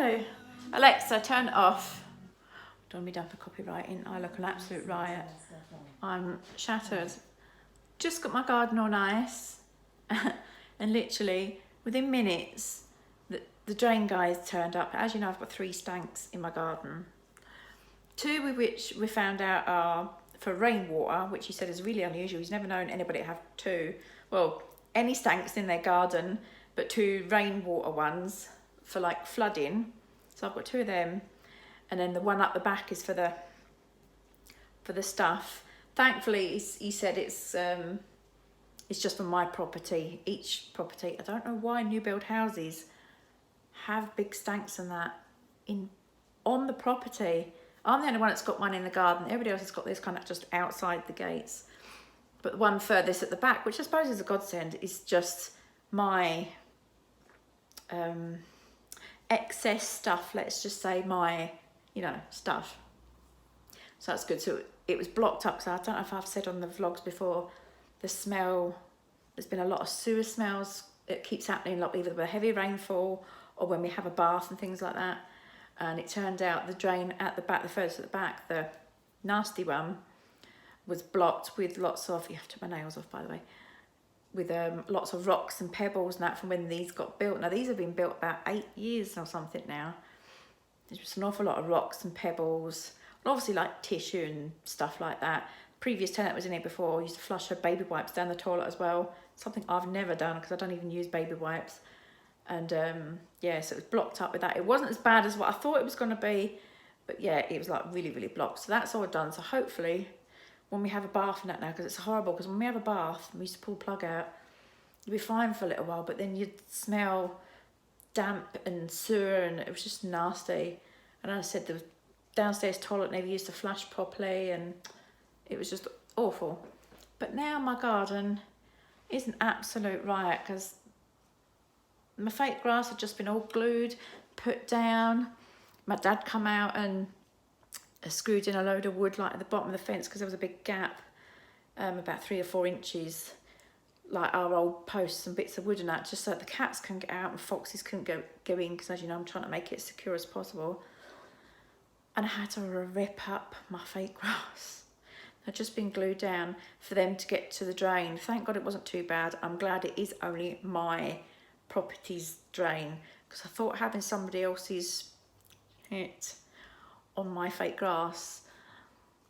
So, Alexa, turn it off. Don't be done for copywriting. I look an absolute riot. I'm shattered. Just got my garden all nice. And literally, within minutes, the drain guys turned up. As you know, I've got 3 stanks in my garden. 2 of which we found out are for rainwater, which he said is really unusual. He's never known anybody to have 2. Well, any stanks in their garden, but 2 rainwater ones for like flooding. So I've got 2 of them. And then the one up the back is for the stuff. Thankfully, he said it's just for my property. Each property, I don't know why new build houses have big stanks and that on the property. I'm the only one that's got one in the garden. Everybody else has got this kind of just outside the gates. But the one furthest at the back, which I suppose is a godsend, is just my excess stuff. Let's just say my, stuff. So that's good. So it was blocked up. So I don't know if I've said on the vlogs before, the smell, there's been a lot of sewer smells. It keeps happening, like either with a heavy rainfall or when we have a bath and things like that. And it turned out the drain at the back, the furthest at the back, the nasty one, was blocked with lots of, you have to take my nails off by the way, with lots of rocks and pebbles and that from when these got built. Now these have been built about 8 years or something now. There's just an awful lot of rocks and pebbles, and obviously like tissue and stuff like that. Previous tenant was in here before, used to flush her baby wipes down the toilet as well. Something I've never done because I don't even use baby wipes. And yeah, so it was blocked up with that. It wasn't as bad as what I thought it was going to be, but yeah, it was like really, really blocked. So that's all done. So hopefully when we have a bath and that now, because it's horrible, because when we have a bath, and we used to pull the plug out, you'd be fine for a little while, but then you'd smell damp and sewer, and it was just nasty. And I said the downstairs toilet never used to flush properly, and it was just awful. But now my garden is an absolute riot, because my fake grass had just been all glued, put down. My dad come out and screwed in a load of wood like at the bottom of the fence, because there was a big gap, about 3 or 4 inches, like our old posts and bits of wood and that, just so that the cats can get out and foxes couldn't go in, because as you know, I'm trying to make it as secure as possible. And I had to rip up my fake grass. They'd just been glued down for them to get to the drain. Thank God it wasn't too bad. I'm glad it is only my property's drain, because I thought having somebody else's hit on my fake grass.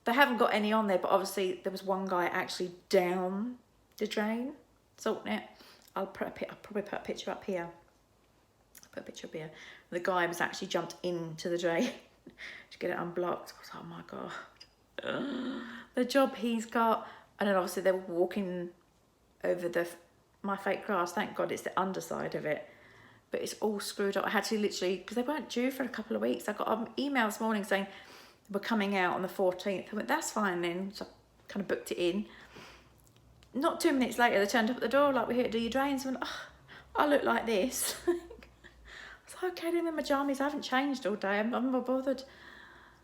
They haven't got any on there, but obviously there was one guy actually down the drain sorting it. I'll probably put a picture up here. Put a picture up here. The guy was actually jumped into the drain to get it unblocked. I was like, oh my God. The job he's got. And then obviously they were walking over my fake grass. Thank God it's the underside of it, but it's all screwed up. I had to literally, because they weren't due for a couple of weeks. I got an email this morning saying we're coming out on the 14th. I went, that's fine then. So I kind of booked it in. Not 2 minutes later, they turned up at the door like, we're here to do your drains. I went, oh, I look like this. I was like, okay, I'm in my jammies. I haven't changed all day. I'm not bothered.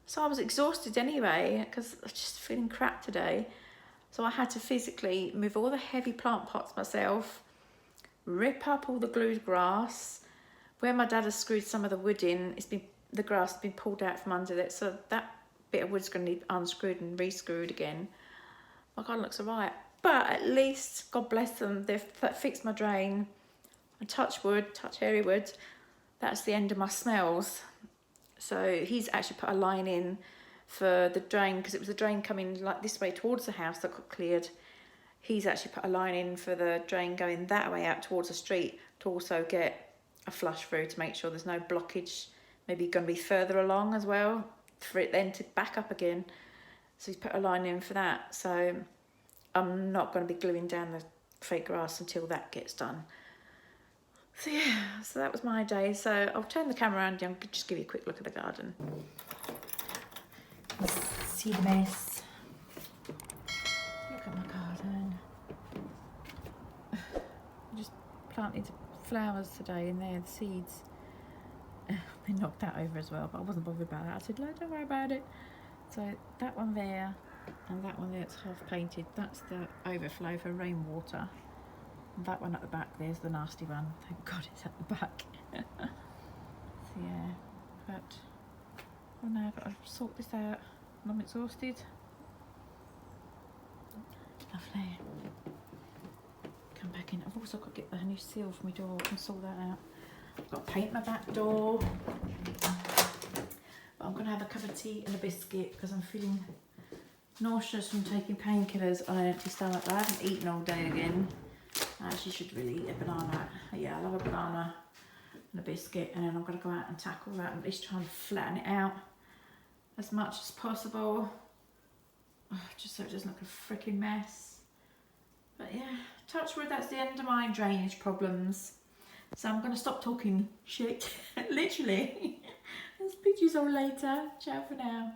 So I was exhausted anyway, because I was just feeling crap today. So I had to physically move all the heavy plant pots myself, rip up all the glued grass. Where my dad has screwed some of the wood in, the grass has been pulled out from under it, so that bit of wood's going to need unscrewed and re-screwed again. My garden looks alright, but at least, God bless them, they've fixed my drain. And touch wood, touch hairy wood, that's the end of my smells. So he's actually put a line in for the drain, because it was the drain coming like this way towards the house that got cleared. He's actually put a line in for the drain going that way out towards the street to also get a flush through, to make sure there's no blockage, maybe going to be further along as well, for it then to back up again. So he's put a line in for that. So I'm not going to be gluing down the fake grass until that gets done. So yeah, so that was my day. So I'll turn the camera around and just give you a quick look at the garden. See the mess. Look at my garden. I just planted flowers today in there, the seeds. They knocked that over as well, but I wasn't bothered about that. I said, no, don't worry about it. So that one there and that one there that's half painted, that's the overflow for rainwater. And that one at the back, there's the nasty one. Thank God it's at the back. So yeah, sort this out when I'm exhausted. Lovely. Come back in. I've also got to get the new seal for my door and sort that out. I've got to paint my back door. But I'm going to have a cup of tea and a biscuit because I'm feeling nauseous from taking painkillers on an empty stomach. I haven't eaten all day again. I actually should really eat a banana. Yeah, I love a banana and a biscuit, and then I'm going to go out and tackle that and at least try and flatten it out as much as possible. Oh, just so it doesn't look a freaking mess. But yeah, touch wood, that's the end of my drainage problems. So I'm going to stop talking shit, literally. I'll speak to you all later. Ciao for now.